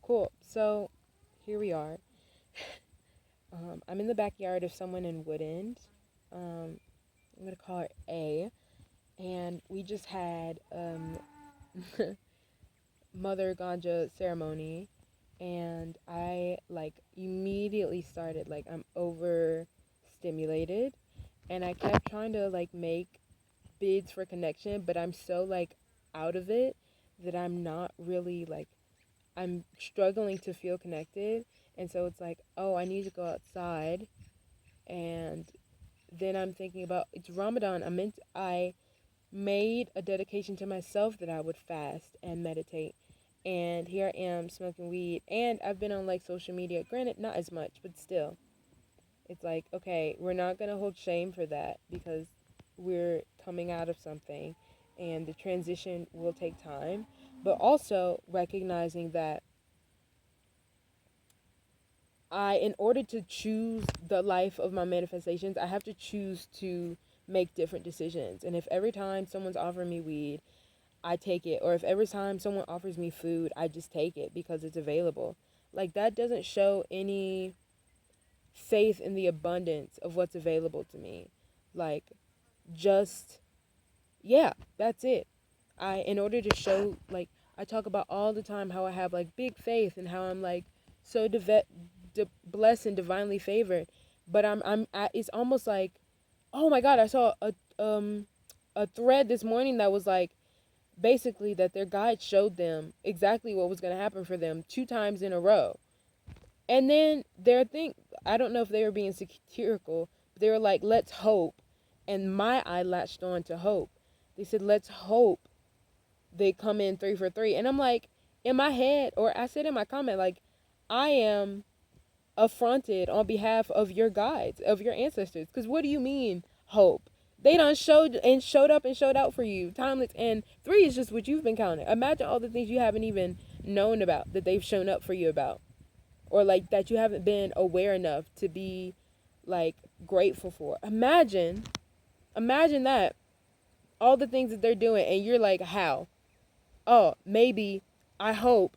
Cool. So here we are. I'm in the backyard of someone in Woodend. I'm gonna call her A, and we just had Mother Ganja ceremony, and I like immediately started like I'm overstimulated, and I kept trying to like make bids for connection, but I'm so like out of it that I'm not really like I'm struggling to feel connected. And so it's like, oh, I need to go outside. And then I'm thinking about it's Ramadan. I made a dedication to myself that I would fast and meditate. And here I am smoking weed. And I've been on like social media. Granted, not as much, but still. It's like, okay, we're not going to hold shame for that because we're coming out of something and the transition will take time. But also recognizing that in order to choose the life of my manifestations, I have to choose to make different decisions. And if every time someone's offering me weed, I take it, or if every time someone offers me food, I just take it because it's available, like that doesn't show any faith in the abundance of what's available to me. Like, just, yeah, that's it. In order to show, like, I talk about all the time how I have like big faith and how I'm like so blessed and divinely favored, but it's almost like, oh my God, I saw a thread this morning that was like basically that their guide showed them exactly what was going to happen for them 2 times in a row. And then their thing, I don't know if they were being satirical, but they were like, let's hope. And my eye latched on to hope. They said, let's hope they come in 3 for 3. And I'm like, in my head, or I said in my comment, like, I am affronted on behalf of your guides, of your ancestors. Because what do you mean, hope? They done showed up and showed out for you, timeless. And 3 is just what you've been counting. Imagine all the things you haven't even known about that they've shown up for you about, or like that you haven't been aware enough to be like grateful for. Imagine that, all the things that they're doing, and you're like, how? Oh, maybe, I hope.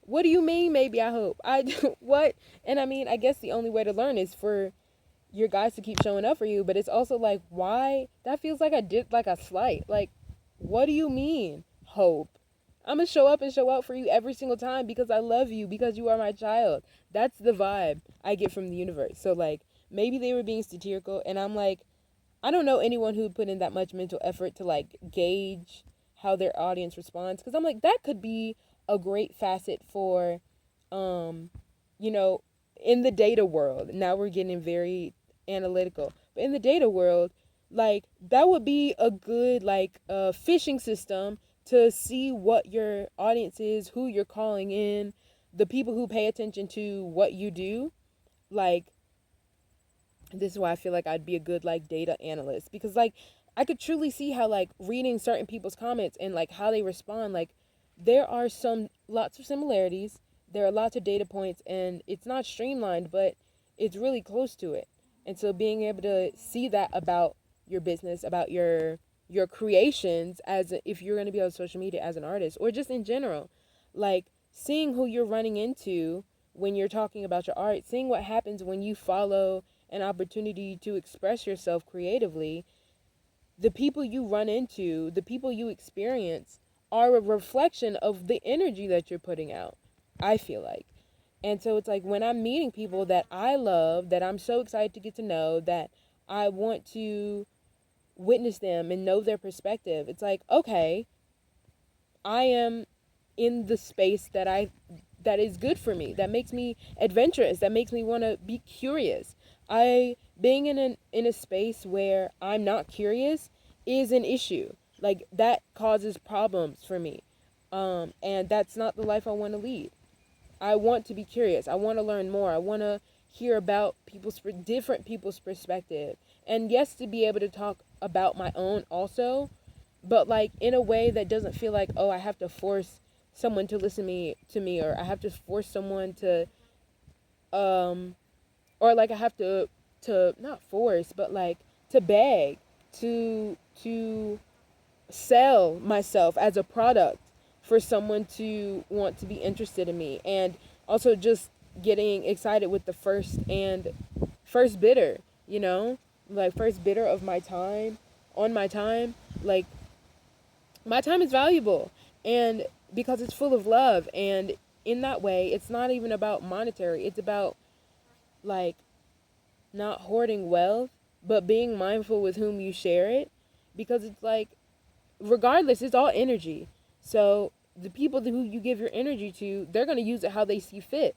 What do you mean, maybe I hope? What? And I mean, I guess the only way to learn is for your guys to keep showing up for you, but it's also like, why? That feels like I did like a slight. Like, what do you mean, hope? I'm gonna show up and show out for you every single time because I love you, because you are my child. That's the vibe I get from the universe. So, like, maybe they were being satirical, and I'm like, I don't know anyone who put in that much mental effort to, like, gauge how their audience responds. Because I'm like, that could be a great facet for, um, you know, in the data world. Now we're getting very analytical. But in the data world, like, that would be a good, like, fishing system to see what your audience is, who you're calling in, the people who pay attention to what you do. Like, this is why I feel like I'd be a good like data analyst, because like I could truly see how like reading certain people's comments and like how they respond, like there are some lots of similarities, there are lots of data points, and it's not streamlined, but it's really close to it. And so being able to see that about your business, about your creations, as if you're going to be on social media as an artist or just in general, like seeing who you're running into when you're talking about your art, seeing what happens when you follow an opportunity to express yourself creatively, the people you run into, the people you experience, are a reflection of the energy that you're putting out, I feel like. And so it's like when I'm meeting people that I love, that I'm so excited to get to know, that I want to witness them and know their perspective, it's like, okay, I am in the space that is good for me, that makes me adventurous, that makes me want to be curious. I being in a space where I'm not curious is an issue. Like that causes problems for me. And that's not the life I want to lead. I want to be curious. I want to learn more. I want to hear about different people's perspective. And yes, to be able to talk about my own also, but like in a way that doesn't feel like, oh, I have to force someone to listen to me, or I have to force someone to um or like I have to not force, but like to beg, to sell myself as a product for someone to want to be interested in me, and also just getting excited with the first bidder, you know, like first bidder of my time, on my time. Like, my time is valuable, and because it's full of love, and in that way it's not even about monetary, it's about like not hoarding wealth, but being mindful with whom you share it, because it's like, regardless, it's all energy. So the people who you give your energy to, they're going to use it how they see fit.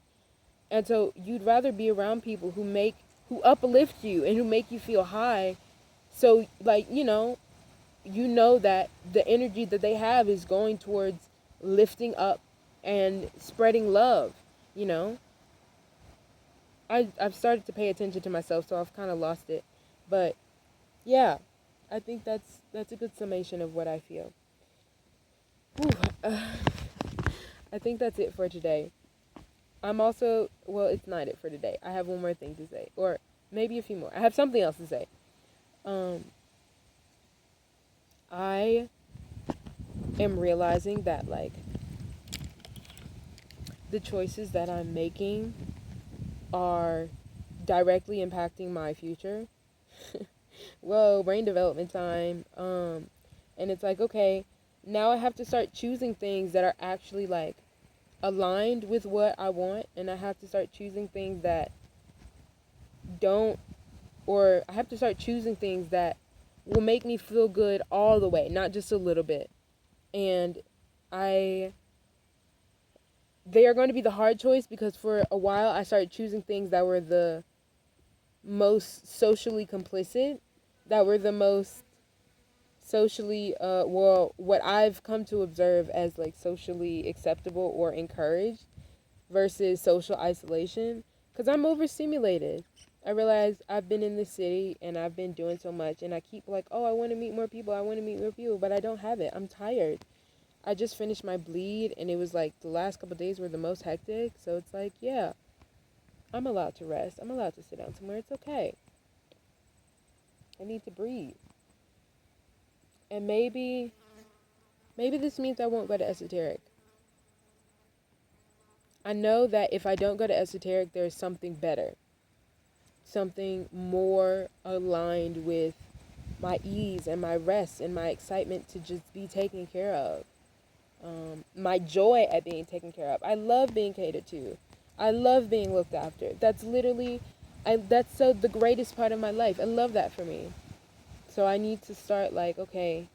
And so you'd rather be around people who uplift you and who make you feel high. So like, you know that the energy that they have is going towards lifting up and spreading love, you know? I've started to pay attention to myself, so I've kind of lost it. But yeah, I think that's a good summation of what I feel. Whew, I think that's it for today. I'm also, well, it's not it for today. I have one more thing to say, or maybe a few more. I have something else to say. I am realizing that, like, the choices that I'm making are directly impacting my future. Whoa, brain development time. And it's like, okay, now I have to start choosing things that are actually, like, aligned with what I want, and I have to start choosing things that don't, or I have to start choosing things that will make me feel good all the way, not just a little bit. And they are going to be the hard choice, because for a while I started choosing things that were the most socially complicit, that were the most socially, what I've come to observe as, like, socially acceptable or encouraged, versus social isolation, because I'm overstimulated. I realize I've been in the city and I've been doing so much, and I keep like, oh, I want to meet more people, but I don't have it. I'm tired. I just finished my bleed, and it was like the last couple of days were the most hectic, so it's like, yeah, I'm allowed to rest. I'm allowed to sit down somewhere. It's okay. I need to breathe. And maybe this means I won't go to esoteric. I know that if I don't go to esoteric, there's something better. Something more aligned with my ease and my rest and my excitement to just be taken care of. My joy at being taken care of. I love being catered to. I love being looked after. That's literally, that's so the greatest part of my life. I love that for me. So I need to start like, okay,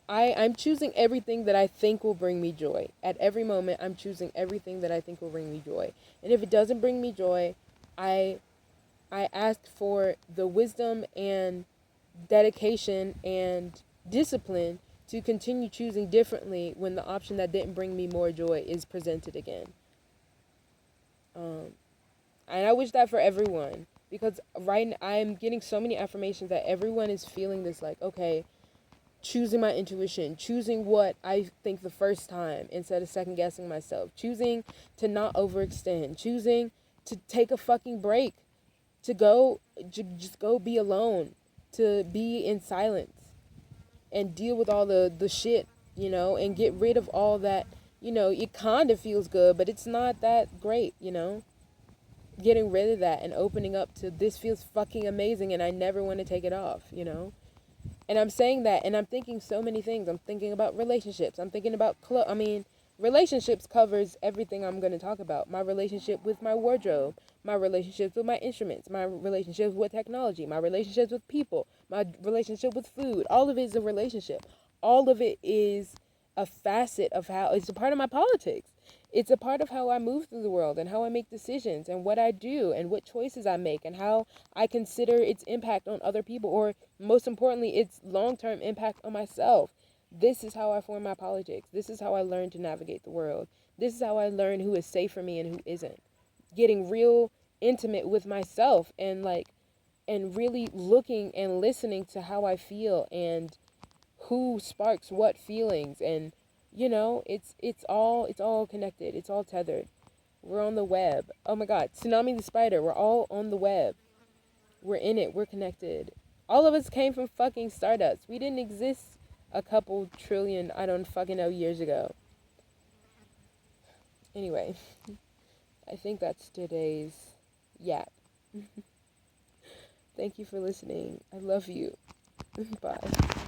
I'm choosing everything that I think will bring me joy. At every moment, I'm choosing everything that I think will bring me joy. And if it doesn't bring me joy, I ask for the wisdom and dedication and discipline to continue choosing differently when the option that didn't bring me more joy is presented again. And I wish that for everyone, because right now I'm getting so many affirmations that everyone is feeling this, like, okay, choosing my intuition, choosing what I think the first time instead of second guessing myself, choosing to not overextend, choosing to take a fucking break, to just go be alone, to be in silence and deal with all the shit, and get rid of all that, it kind of feels good, but it's not that great, getting rid of that and opening up to this feels fucking amazing and I never want to take it off, And I'm saying that, and I'm thinking so many things. I'm thinking about relationships. I'm thinking about relationships covers everything I'm going to talk about. My relationship with my wardrobe, my relationships with my instruments, my relationships with technology, my relationships with people, my relationship with food. All of it is a relationship. All of it is a facet of how, it's a part of my politics. It's a part of how I move through the world and how I make decisions and what I do and what choices I make and how I consider its impact on other people, or most importantly, its long-term impact on myself. This is how I form my politics. This is how I learn to navigate the world. This is how I learn who is safe for me and who isn't. Getting real intimate with myself and really looking and listening to how I feel and who sparks what feelings, and it's all connected. It's all tethered. We're on the web. Oh my god, Tsunami the Spider, we're all on the web. We're in it. We're connected. All of us came from fucking Stardust. We didn't exist a couple trillion, I don't fucking know, years ago. Anyway, I think that's today's yap. Thank you for listening. I love you. Bye.